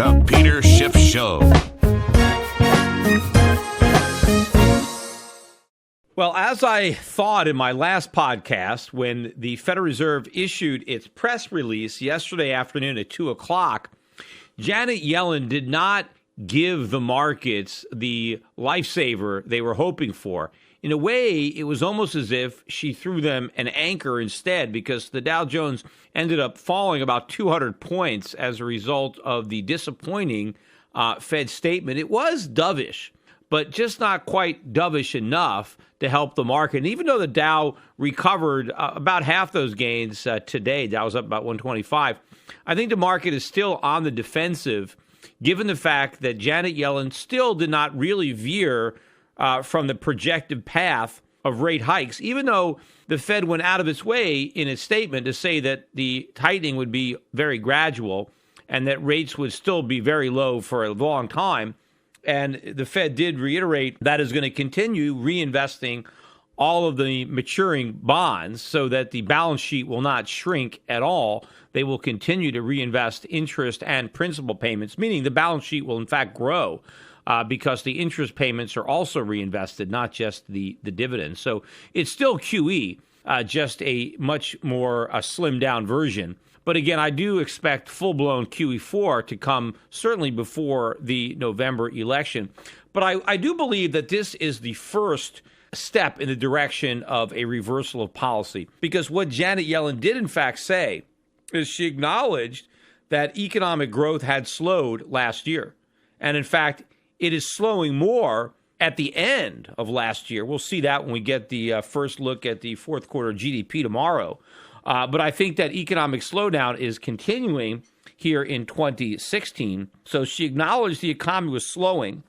The Peter Schiff Show. Well, as I thought in my last podcast, when the Federal Reserve issued its press release yesterday afternoon at 2 o'clock, Janet Yellen did not give the markets the lifesaver they were hoping for. In a way, it was almost as if she threw them an anchor instead, because the Dow Jones ended up falling about 200 points as a result of the disappointing Fed statement. It was dovish, but just not quite dovish enough to help the market. And even though the Dow recovered about half those gains today, Dow was up about 125, I think the market is still on the defensive, given the fact that Janet Yellen still did not really veer from the projected path of rate hikes, even though the Fed went out of its way in its statement to say that the tightening would be very gradual and that rates would still be very low for a long time. And the Fed did reiterate that is going to continue reinvesting all of the maturing bonds so that the balance sheet will not shrink at all. They will continue to reinvest interest and principal payments, meaning the balance sheet will in fact grow because the interest payments are also reinvested, not just the dividends. So it's still QE, just a much more slimmed down version. But again, I do expect full-blown QE4 to come certainly before the November election. But I do believe that this is the first step in the direction of a reversal of policy, because what Janet Yellen did in fact say is she acknowledged that economic growth had slowed last year. And in fact, it is slowing more at the end of last year. We'll see that when we get the first look at the fourth quarter GDP tomorrow. But I think that economic slowdown is continuing here in 2016. So she acknowledged the economy was slowing.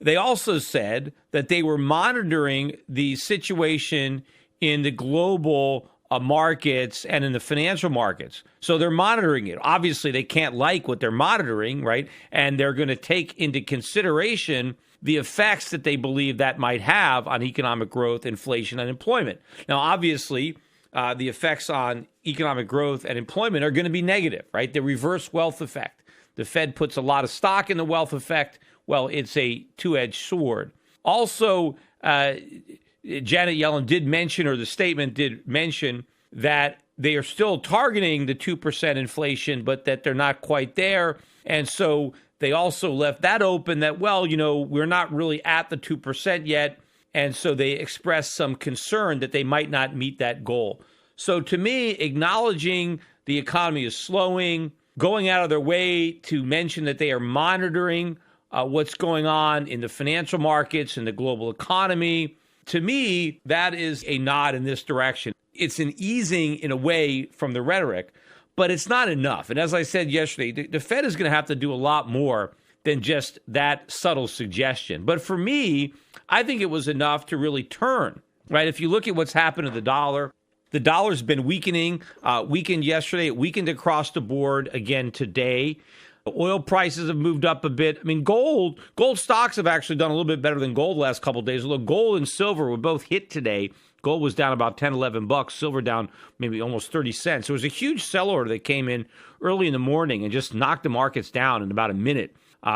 They also said that they were monitoring the situation in the global markets and in the financial markets. So they're monitoring it. Obviously, they can't like what they're monitoring, right? And they're going to take into consideration the effects that they believe that might have on economic growth, inflation, and employment. Now, obviously, the effects on economic growth and employment are going to be negative, right? The reverse wealth effect. The Fed puts a lot of stock in the wealth effect. Well, it's a two-edged sword. Also, Janet Yellen did mention, or the statement did mention, that they are still targeting the 2% inflation, but that they're not quite there. And so they also left that open that, well, you know, we're not really at the 2% yet. And so they expressed some concern that they might not meet that goal. So to me, acknowledging the economy is slowing, going out of their way to mention that they are monitoring what's going on in the financial markets and the global economy, to me, that is a nod in this direction. It's an easing in a way from the rhetoric, but it's not enough. And as I said yesterday, the Fed is going to have to do a lot more than just that subtle suggestion. But for me, I think it was enough to really turn, right? If you look at what's happened to the dollar's been weakening, weakened yesterday, it weakened across the board again today. Oil prices have moved up a bit. I mean, gold stocks have actually done a little bit better than gold the last couple of days. Although gold and silver were both hit today. Gold was down about 10, 11 bucks. Silver down maybe almost 30 cents. There was a huge sell order that came in early in the morning and just knocked the markets down in about a minute,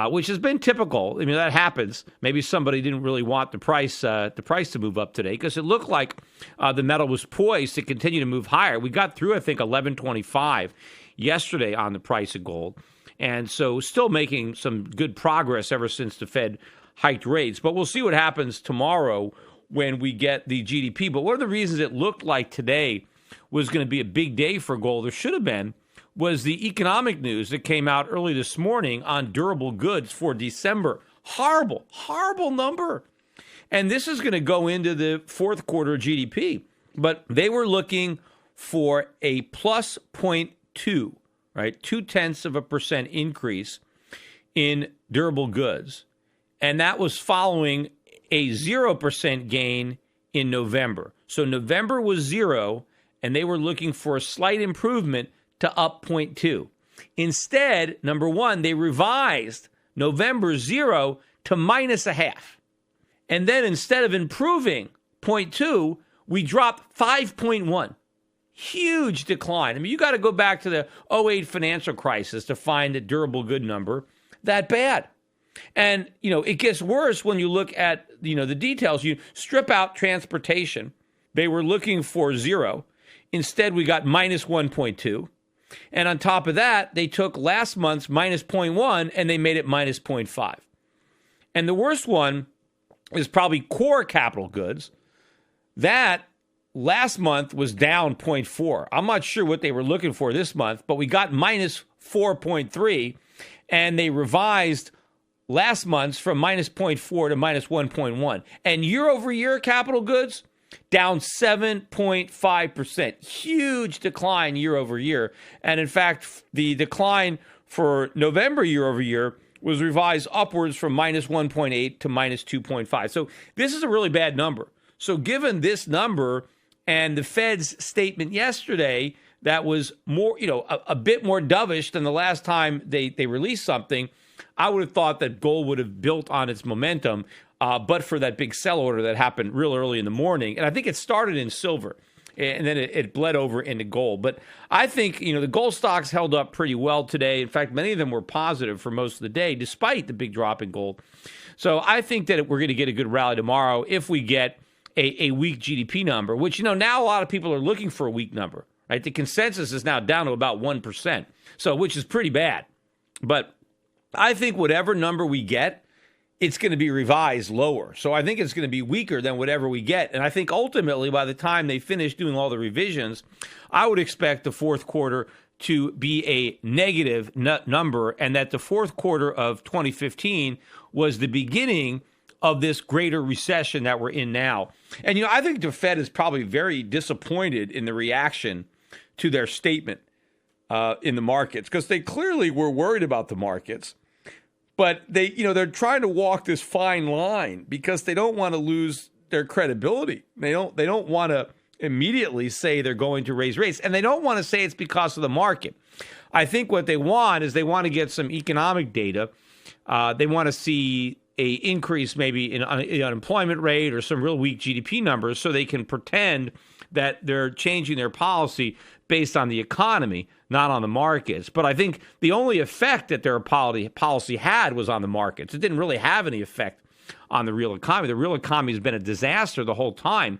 which has been typical. I mean, that happens. Maybe somebody didn't really want the price to move up today, because it looked like the metal was poised to continue to move higher. We got through, I think, 1125 yesterday on the price of gold. And so still making some good progress ever since the Fed hiked rates. But we'll see what happens tomorrow when we get the GDP. But one of the reasons it looked like today was going to be a big day for gold, or should have been, was the economic news that came out early this morning on durable goods for December. Horrible, horrible number. And this is going to go into the fourth quarter GDP. But they were looking for a plus 0.2. Right, 0.2% increase in durable goods. And that was following a 0% gain in November. So November was 0, and they were looking for a slight improvement to up 0.2. Instead, number one, they revised November 0 to minus a half. And then instead of improving 0.2, we dropped 5.1. Huge decline. I mean, you got to go back to the '08 financial crisis to find a durable good number that bad. And, it gets worse when you look at, the details. You strip out transportation. They were looking for 0. Instead, we got minus 1.2. And on top of that, they took last month's minus 0.1 and they made it minus 0.5. And the worst one is probably core capital goods. That last month was down 0.4. I'm not sure what they were looking for this month, but we got minus 4.3, and they revised last month's from minus 0.4 to minus 1.1. And year over year capital goods down 7.5%. Huge decline year over year. And in fact, the decline for November year over year was revised upwards from minus 1.8 to minus 2.5. So this is a really bad number. So given this number and the Fed's statement yesterday that was more, a bit more dovish than the last time they released something, I would have thought that gold would have built on its momentum, but for that big sell order that happened real early in the morning. And I think it started in silver, and then it bled over into gold. But I think, the gold stocks held up pretty well today. In fact, many of them were positive for most of the day, despite the big drop in gold. So I think that we're going to get a good rally tomorrow if we get a weak GDP number, which, now a lot of people are looking for a weak number, right? The consensus is now down to about 1%, so which is pretty bad. But I think whatever number we get, it's going to be revised lower. So I think it's going to be weaker than whatever we get. And I think ultimately, by the time they finish doing all the revisions, I would expect the fourth quarter to be a negative number, and that the fourth quarter of 2015 was the beginning of this greater recession that we're in now. And, I think the Fed is probably very disappointed in the reaction to their statement in the markets, because they clearly were worried about the markets. But they're trying to walk this fine line because they don't want to lose their credibility. They don't want to immediately say they're going to raise rates, and they don't want to say it's because of the market. I think what they want is they want to get some economic data. They want to see a increase maybe in unemployment rate or some real weak GDP numbers, so they can pretend that they're changing their policy based on the economy, not on the markets. But I think the only effect that their policy had was on the markets. It didn't really have any effect on the real economy. The real economy has been a disaster the whole time.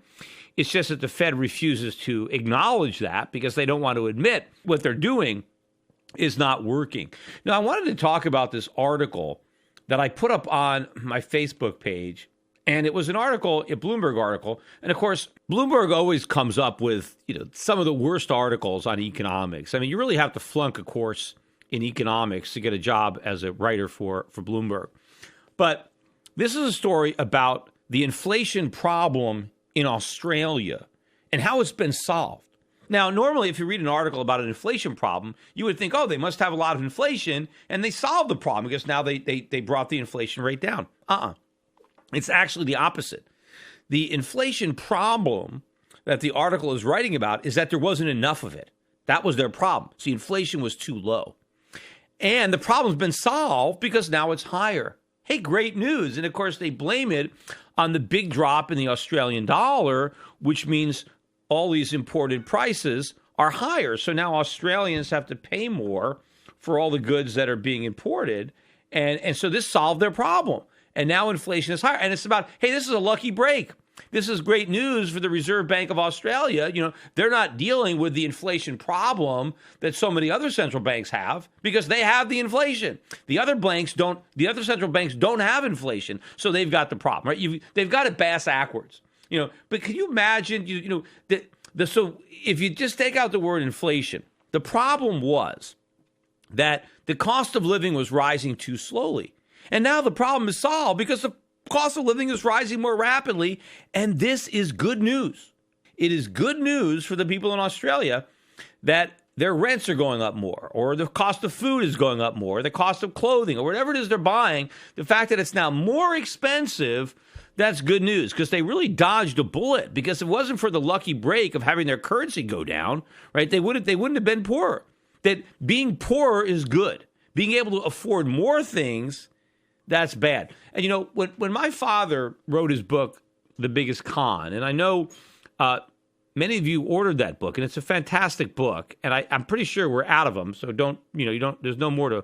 It's just that the Fed refuses to acknowledge that because they don't want to admit what they're doing is not working. Now, I wanted to talk about this article that I put up on my Facebook page. And it was an article, a Bloomberg article. And of course, Bloomberg always comes up with, some of the worst articles on economics. I mean, you really have to flunk a course in economics to get a job as a writer for Bloomberg. But this is a story about the inflation problem in Australia and how it's been solved. Now, normally, if you read an article about an inflation problem, you would think, oh, they must have a lot of inflation, and they solved the problem because now they brought the inflation rate down. It's actually the opposite. The inflation problem that the article is writing about is that there wasn't enough of it. That was their problem. See, inflation was too low. And the problem's been solved because now it's higher. Hey, great news. And of course, they blame it on the big drop in the Australian dollar, which means all these imported prices are higher. So now Australians have to pay more for all the goods that are being imported. And so this solved their problem. And now inflation is higher. And it's about, hey, this is a lucky break. This is great news for the Reserve Bank of Australia. They're not dealing with the inflation problem that so many other central banks have because they have the inflation. The other central banks don't have inflation, so they've got the problem, right? They've got it bass backwards. But can you imagine, so if you just take out the word inflation, the problem was that the cost of living was rising too slowly. And now the problem is solved because the cost of living is rising more rapidly. And this is good news. It is good news for the people in Australia that their rents are going up more, or the cost of food is going up more, or the cost of clothing, or whatever it is they're buying. The fact that it's now more expensive, that's good news because they really dodged a bullet, because if it wasn't for the lucky break of having their currency go down, right, they wouldn't have been poorer. That being poorer is good. Being able to afford more things, that's bad. And, when my father wrote his book, The Biggest Con, and I know many of you ordered that book, and it's a fantastic book. And I'm pretty sure we're out of them. So there's no more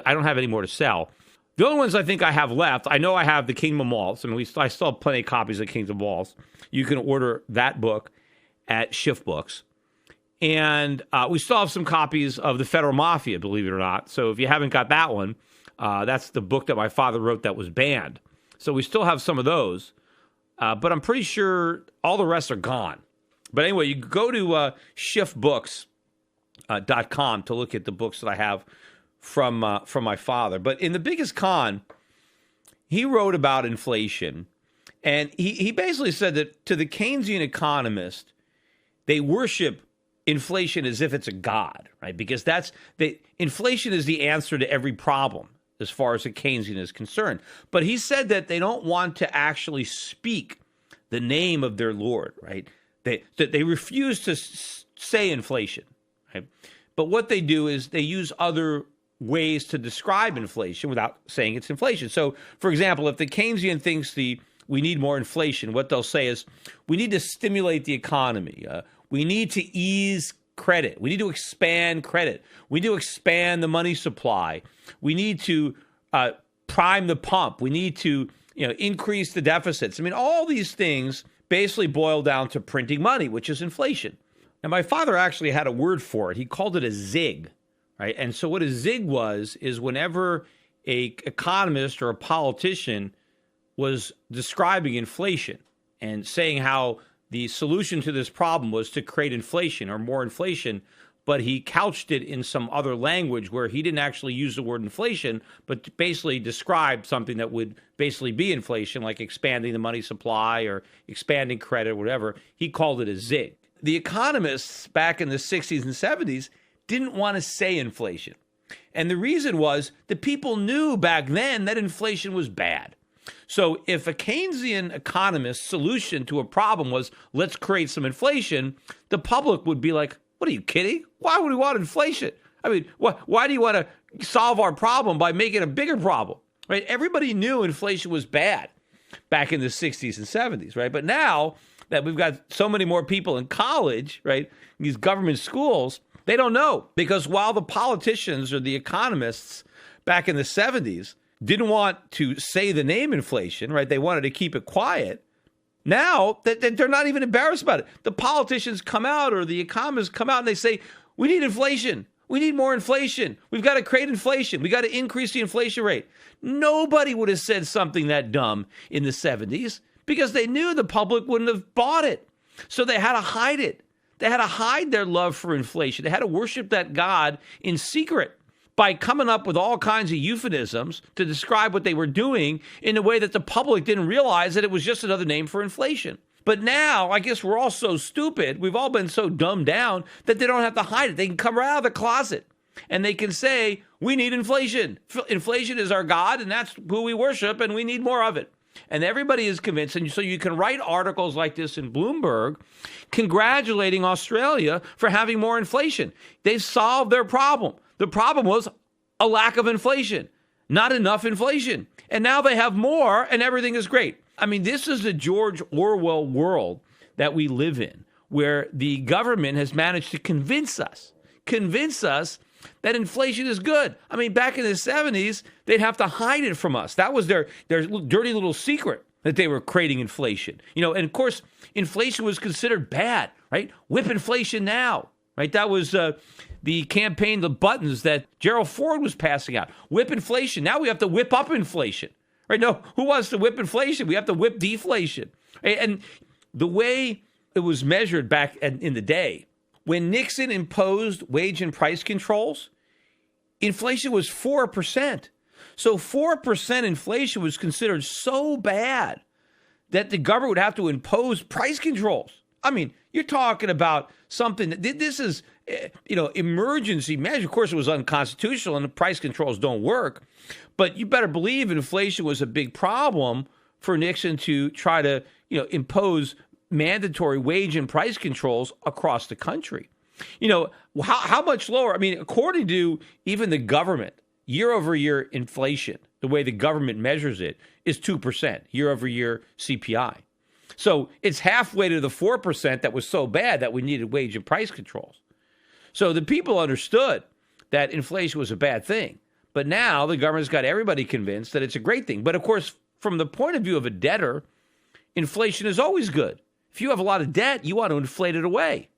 I don't have any more to sell. The only ones I think I have left, I know I have the Kingdom of Waltz. I mean, I still have plenty of copies of Kingdom of Waltz. You can order that book at Schiff Books. And we still have some copies of The Federal Mafia, believe it or not. So if you haven't got that one, that's the book that my father wrote that was banned. So we still have some of those. But I'm pretty sure all the rest are gone. But anyway, you go to schiffbooks.com to look at the books that I have from my father. But in The Biggest Con, he wrote about inflation. And he basically said that to the Keynesian economist, they worship inflation as if it's a god, right? Because inflation is the answer to every problem as far as a Keynesian is concerned. But he said that they don't want to actually speak the name of their Lord, right? They refuse to say inflation, right? But what they do is they use other ways to describe inflation without saying it's inflation. So, for example, if the Keynesian thinks we need more inflation, what they'll say is we need to stimulate the economy. We need to ease credit. We need to expand credit. We need to expand the money supply. We need to prime the pump. We need to increase the deficits. I mean, all these things basically boil down to printing money, which is inflation. And my father actually had a word for it. He called it a zig, right? And so what a zig is whenever a economist or a politician was describing inflation and saying how the solution to this problem was to create inflation or more inflation, but he couched it in some other language where he didn't actually use the word inflation, but basically described something that would basically be inflation, like expanding the money supply or expanding credit or whatever. He called it a zig. The economists back in the 60s and 70s didn't want to say inflation. And the reason was the people knew back then that inflation was bad. So if a Keynesian economist's solution to a problem was, let's create some inflation, the public would be like, what are you kidding? Why would we want inflation? I mean, why do you want to solve our problem by making a bigger problem? Right? Everybody knew inflation was bad back in the 60s and 70s, right? But now that we've got so many more people in college, right, these government schools, they don't know. Because while the politicians or the economists back in the 70s didn't want to say the name inflation, right? They wanted to keep it quiet. Now they're not even embarrassed about it. The politicians come out or the economists come out and they say, we need inflation. We need more inflation. We've got to create inflation. We got to increase the inflation rate. Nobody would have said something that dumb in the 70s because they knew the public wouldn't have bought it. So they had to hide it. They had to hide their love for inflation. They had to worship that God in secret by coming up with all kinds of euphemisms to describe what they were doing in a way that the public didn't realize that it was just another name for inflation. But now, I guess we're all so stupid, we've all been so dumbed down that they don't have to hide it. They can come right out of the closet and they can say, we need inflation. Inflation is our God and that's who we worship and we need more of it. And everybody is convinced. And so you can write articles like this in Bloomberg congratulating Australia for having more inflation. They've solved their problem. The problem was a lack of inflation, not enough inflation. And now they have more and everything is great. I mean, this is the George Orwell world that we live in, where the government has managed to convince us that inflation is good. I mean, back in the 70s, they'd have to hide it from us. That was their dirty little secret that they were creating inflation. And of course, inflation was considered bad, right? Whip inflation now, right? That was the campaign, the buttons that Gerald Ford was passing out. Whip inflation. Now we have to whip up inflation, right? No, who wants to whip inflation? We have to whip deflation. And the way it was measured back in the day, when Nixon imposed wage and price controls, inflation was 4%. So 4% inflation was considered so bad that the government would have to impose price controls. I mean, you're talking about something that this is, emergency measure. Of course, it was unconstitutional and the price controls don't work. But you better believe inflation was a big problem for Nixon to try to, impose mandatory wage and price controls across the country. How much lower? I mean, according to even the government, year over year inflation, the way the government measures it, is 2% year over year CPI. So it's halfway to the 4% that was so bad that we needed wage and price controls. So the people understood that inflation was a bad thing. But now the government's got everybody convinced that it's a great thing. But of course, from the point of view of a debtor, inflation is always good. If you have a lot of debt, you want to inflate it away.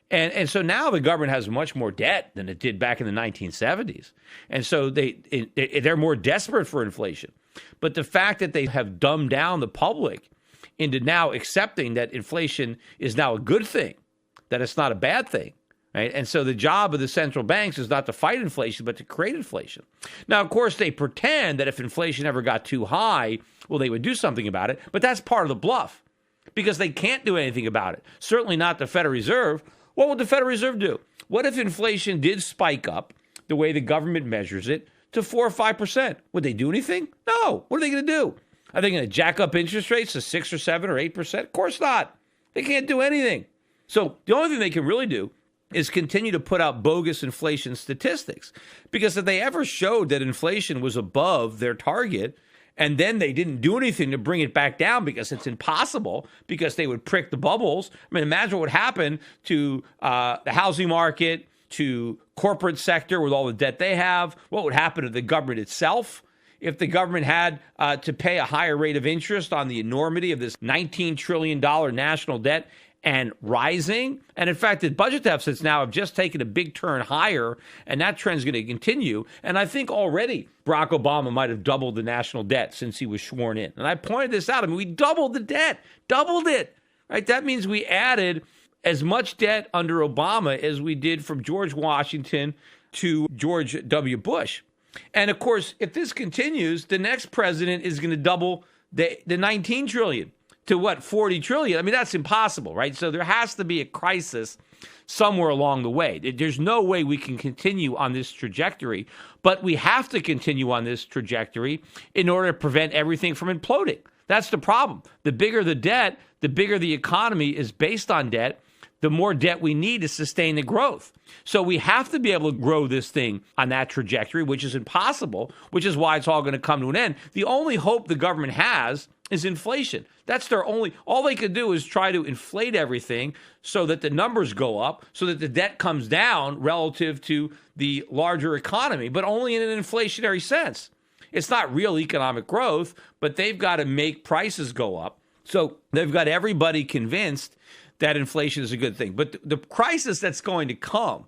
And so now the government has much more debt than it did back in the 1970s. And so they're more desperate for inflation. But the fact that they have dumbed down the public into now accepting that inflation is now a good thing, that it's not a bad thing, right? And so the job of the central banks is not to fight inflation, but to create inflation. Now, of course, they pretend that if inflation ever got too high, well, they would do something about it. But that's part of the bluff because they can't do anything about it. Certainly not the Federal Reserve. What would the Federal Reserve do? What if inflation did spike up the way the government measures it to 4 or 5%? Would they do anything? No. What are they going to do? Are they going to jack up interest rates to 6 or 7 or 8%? Of course not. They can't do anything. So the only thing they can really do is continue to put out bogus inflation statistics. Because if they ever showed that inflation was above their target, and then they didn't do anything to bring it back down because it's impossible, because they would prick the bubbles. I mean, imagine what would happen to the housing market, to corporate sector with all the debt they have. What would happen to the government itself if the government had to pay a higher rate of interest on the enormity of this $19 trillion national debt and rising? And in fact, the budget deficits now have just taken a big turn higher, and that trend is going to continue. And I think already Barack Obama might have doubled the national debt since he was sworn in. And I pointed this out. I mean, we doubled the debt, doubled it, right? That means we added as much debt under Obama as we did from George Washington to George W. Bush. And of course, if this continues, the next president is going to double the 19 trillion. To what, 40 trillion? I mean, that's impossible, right? So there has to be a crisis somewhere along the way. There's no way we can continue on this trajectory, but we have to continue on this trajectory in order to prevent everything from imploding. That's the problem. The bigger the debt, the bigger the economy is based on debt, the more debt we need to sustain the growth. So we have to be able to grow this thing on that trajectory, which is impossible, which is why it's all going to come to an end. The only hope the government has is inflation. That's their all they could do is try to inflate everything so that the numbers go up, so that the debt comes down relative to the larger economy, but only in an inflationary sense. It's not real economic growth, but they've got to make prices go up. So they've got everybody convinced that inflation is a good thing. But the crisis that's going to come,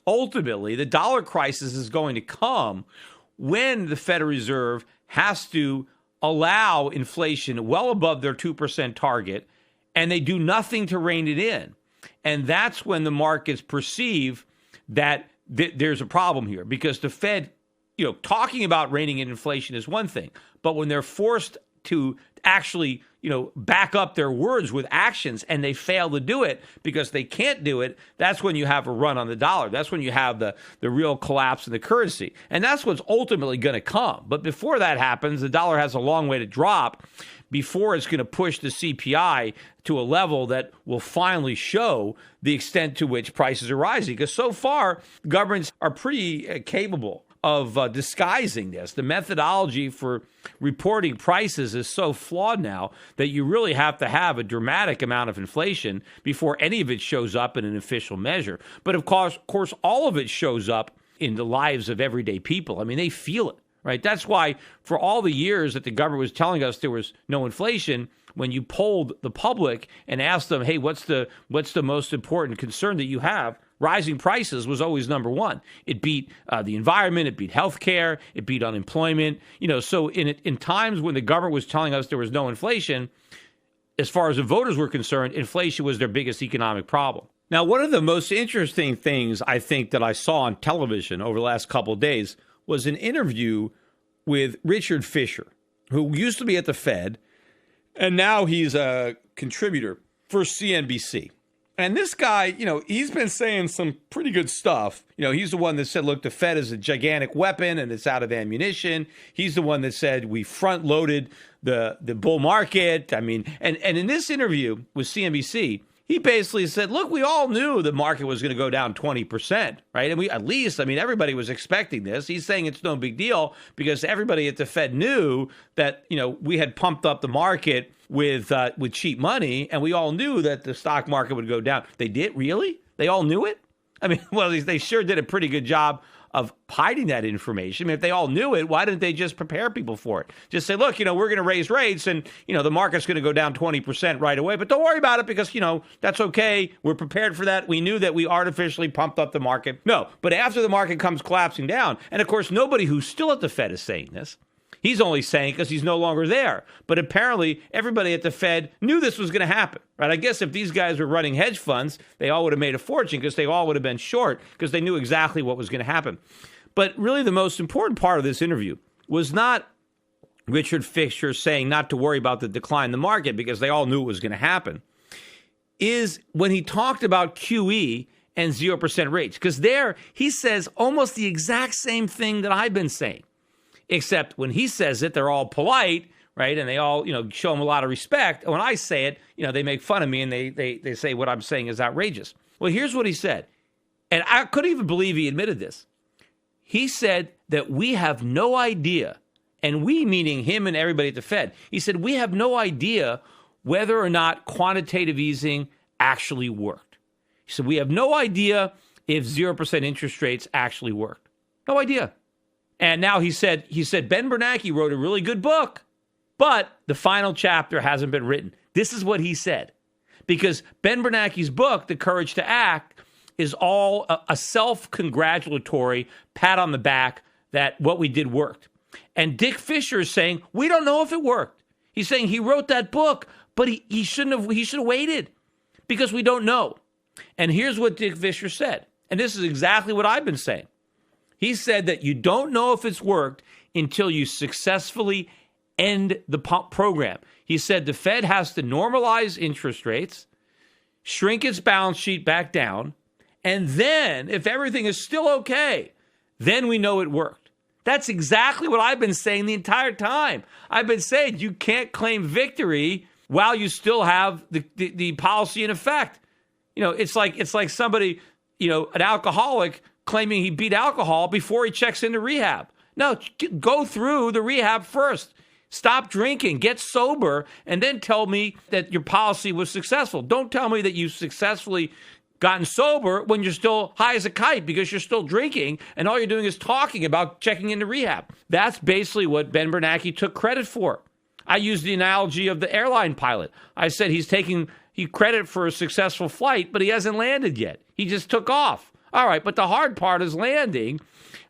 ultimately, the dollar crisis is going to come when the Federal Reserve has to allow inflation well above their 2% target, and they do nothing to rein it in. And that's when the markets perceive that there's a problem here, because the Fed, talking about reining in inflation is one thing, but when they're forced to actually, back up their words with actions and they fail to do it because they can't do it, that's when you have a run on the dollar. That's when you have the real collapse in the currency. And that's what's ultimately going to come. But before that happens, the dollar has a long way to drop before it's going to push the CPI to a level that will finally show the extent to which prices are rising. Because so far, governments are pretty capable of disguising this. The methodology for reporting prices is so flawed now that you really have to have a dramatic amount of inflation before any of it shows up in an official measure. But of course, all of it shows up in the lives of everyday people. I mean, they feel it, right? That's why for all the years that the government was telling us there was no inflation, when you polled the public and asked them, hey, what's the most important concern that you have? Rising prices was always number one. It beat the environment, it beat healthcare, it beat unemployment. So in times when the government was telling us there was no inflation, as far as the voters were concerned, inflation was their biggest economic problem. Now, one of the most interesting things I think that I saw on television over the last couple of days was an interview with Richard Fisher, who used to be at the Fed, and now he's a contributor for CNBC. And this guy, he's been saying some pretty good stuff. He's the one that said, look, the Fed is a gigantic weapon and it's out of ammunition. He's the one that said we front-loaded the bull market. I mean, and in this interview with CNBC, He basically said, look, we all knew the market was going to go down 20%, right? And everybody was expecting this. He's saying it's no big deal because everybody at the Fed knew that, we had pumped up the market with cheap money, and we all knew that the stock market would go down. They did? Really? They all knew it? I mean, well, they sure did a pretty good job of hiding that information. I mean, if they all knew it, why didn't they just prepare people for it? Just say, look, we're going to raise rates and, the market's going to go down 20% right away. But don't worry about it because, that's okay. We're prepared for that. We knew that we artificially pumped up the market. No, but after the market comes collapsing down, and of course, nobody who's still at the Fed is saying this. He's only saying because he's no longer there. But apparently, everybody at the Fed knew this was going to happen, right? I guess if these guys were running hedge funds, they all would have made a fortune because they all would have been short because they knew exactly what was going to happen. But really, the most important part of this interview was not Richard Fisher saying not to worry about the decline in the market because they all knew it was going to happen, is when he talked about QE and 0% rates. Because there, he says almost the exact same thing that I've been saying. Except when he says it, they're all polite, right? And they all, show him a lot of respect. And when I say it, they make fun of me and they say what I'm saying is outrageous. Well, here's what he said. And I couldn't even believe he admitted this. He said that we have no idea, and we meaning him and everybody at the Fed, he said we have no idea whether or not quantitative easing actually worked. He said we have no idea if 0% interest rates actually worked. No idea. And now he said Ben Bernanke wrote a really good book, but the final chapter hasn't been written. This is what he said. Because Ben Bernanke's book, The Courage to Act, is all a self-congratulatory pat on the back that what we did worked. And Dick Fisher is saying, we don't know if it worked. He's saying he wrote that book, but he should have waited because we don't know. And here's what Dick Fisher said. And this is exactly what I've been saying. He said that you don't know if it's worked until you successfully end the program. He said the Fed has to normalize interest rates, shrink its balance sheet back down, and then if everything is still okay, then we know it worked. That's exactly what I've been saying the entire time. I've been saying you can't claim victory while you still have the policy in effect. It's like somebody, an alcoholic claiming he beat alcohol before he checks into rehab. No, go through the rehab first. Stop drinking, get sober, and then tell me that your policy was successful. Don't tell me that you successfully gotten sober when you're still high as a kite because you're still drinking and all you're doing is talking about checking into rehab. That's basically what Ben Bernanke took credit for. I used the analogy of the airline pilot. I said he's taking credit for a successful flight, but he hasn't landed yet. He just took off. All right, but the hard part is landing,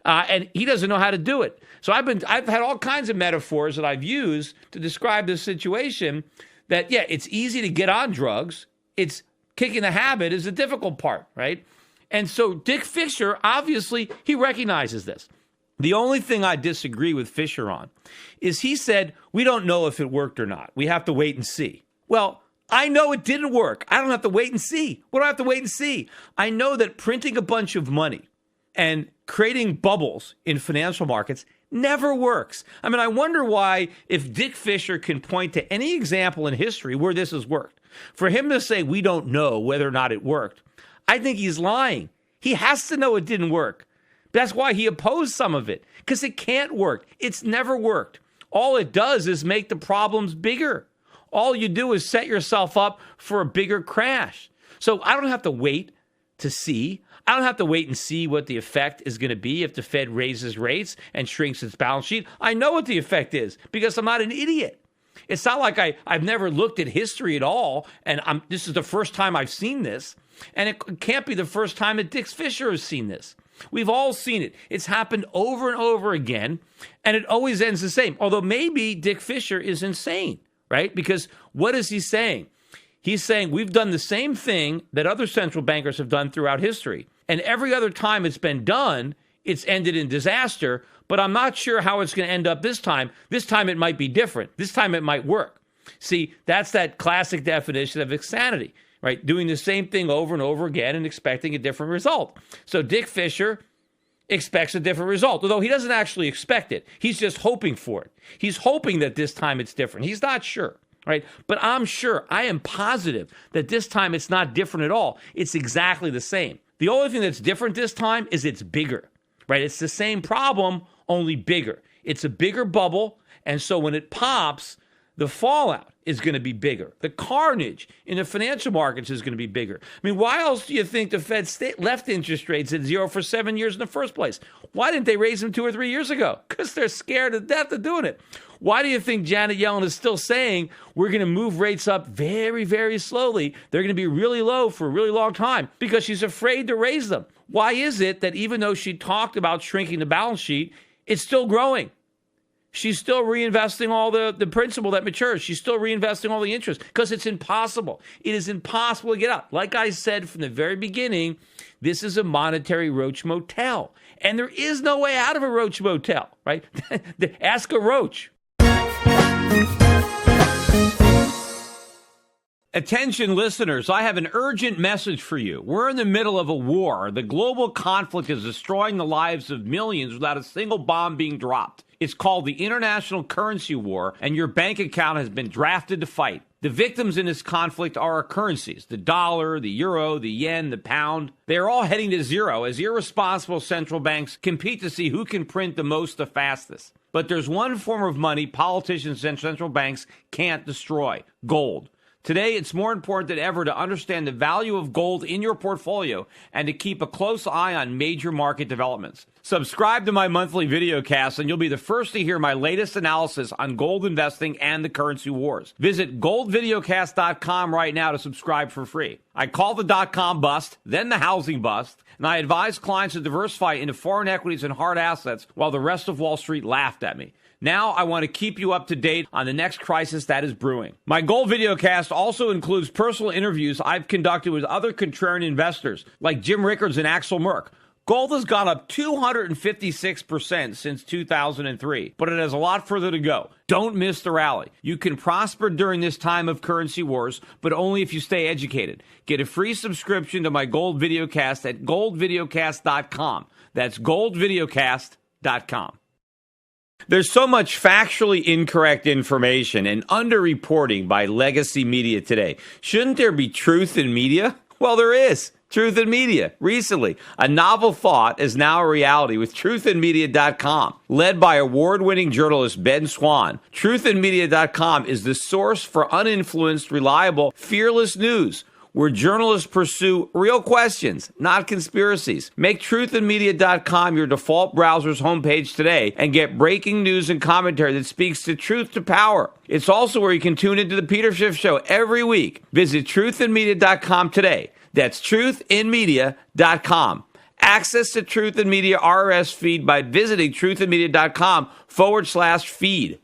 and he doesn't know how to do it. So I've had all kinds of metaphors that I've used to describe this situation that, yeah, it's easy to get on drugs. It's kicking the habit is the difficult part, right? And so Dick Fisher, obviously, he recognizes this. The only thing I disagree with Fisher on is he said, we don't know if it worked or not. We have to wait and see. Well, I know it didn't work. I don't have to wait and see. What do I have to wait and see? I know that printing a bunch of money and creating bubbles in financial markets never works. I mean, I wonder why, if Dick Fisher can point to any example in history where this has worked, for him to say we don't know whether or not it worked, I think he's lying. He has to know it didn't work. That's why he opposed some of it, because it can't work. It's never worked. All it does is make the problems bigger. All you do is set yourself up for a bigger crash. So I don't have to wait to see. I don't have to wait and see what the effect is going to be if the Fed raises rates and shrinks its balance sheet. I know what the effect is because I'm not an idiot. It's not like I've never looked at history at all, and this is the first time I've seen this, and it can't be the first time that Dick Fisher has seen this. We've all seen it. It's happened over and over again, and it always ends the same. Although maybe Dick Fisher is insane, right? Because what is he saying? He's saying we've done the same thing that other central bankers have done throughout history. And every other time it's been done, it's ended in disaster. But I'm not sure how it's going to end up this time. This time it might be different. This time it might work. See, that's that classic definition of insanity, right? Doing the same thing over and over again and expecting a different result. So Dick Fisher expects a different result, although he doesn't actually expect it. He's just hoping for it. He's hoping that this time it's different. He's not sure. right? But I am positive that this time it's not different at all. It's exactly the same. The only thing that's different this time is it's bigger, right? It's the same problem, only bigger. It's a bigger bubble, and so when it pops, the fallout is going to be bigger. The carnage in the financial markets is going to be bigger. I mean, why else do you think the Fed left interest rates at zero for 7 years in the first place? Why didn't they raise them 2 or 3 years ago? Because they're scared to death of doing it. Why do you think Janet Yellen is still saying we're going to move rates up very, very slowly? They're going to be really low for a really long time because she's afraid to raise them. Why is it that even though she talked about shrinking the balance sheet, it's still growing? She's still reinvesting all the principal that matures. She's still reinvesting all the interest because it's impossible. It is impossible to get out. Like I said from the very beginning, this is a monetary roach motel. And there is no way out of a roach motel, right? Ask a roach. Attention listeners, I have an urgent message for you. We're in the middle of a war. The global conflict is destroying the lives of millions without a single bomb being dropped. It's called the International Currency War, and your bank account has been drafted to fight. The victims in this conflict are our currencies, the dollar, the euro, the yen, the pound. They are all heading to zero as irresponsible central banks compete to see who can print the most the fastest. But there's one form of money politicians and central banks can't destroy: gold. Today, it's more important than ever to understand the value of gold in your portfolio and to keep a close eye on major market developments. Subscribe to my monthly videocast and you'll be the first to hear my latest analysis on gold investing and the currency wars. Visit goldvideocast.com right now to subscribe for free. I call the dot-com bust, then the housing bust, and I advise clients to diversify into foreign equities and hard assets while the rest of Wall Street laughed at me. Now I want to keep you up to date on the next crisis that is brewing. My Gold Videocast also includes personal interviews I've conducted with other contrarian investors like Jim Rickards and Axel Merck. Gold has gone up 256% since 2003, but it has a lot further to go. Don't miss the rally. You can prosper during this time of currency wars, but only if you stay educated. Get a free subscription to my Gold Videocast at goldvideocast.com. That's goldvideocast.com. There's so much factually incorrect information and underreporting by legacy media today. Shouldn't there be truth in media? Well, there is. Truth in Media. Recently, a novel thought is now a reality with truthinmedia.com. Led by award-winning journalist Ben Swan, truthinmedia.com is the source for uninfluenced, reliable, fearless news, where journalists pursue real questions, not conspiracies. Make truthinmedia.com your default browser's homepage today and get breaking news and commentary that speaks the truth to power. It's also where you can tune into the Peter Schiff Show every week. Visit truthinmedia.com today. That's truthinmedia.com. Access to Truth in Media RSS feed by visiting truthinmedia.com/feed.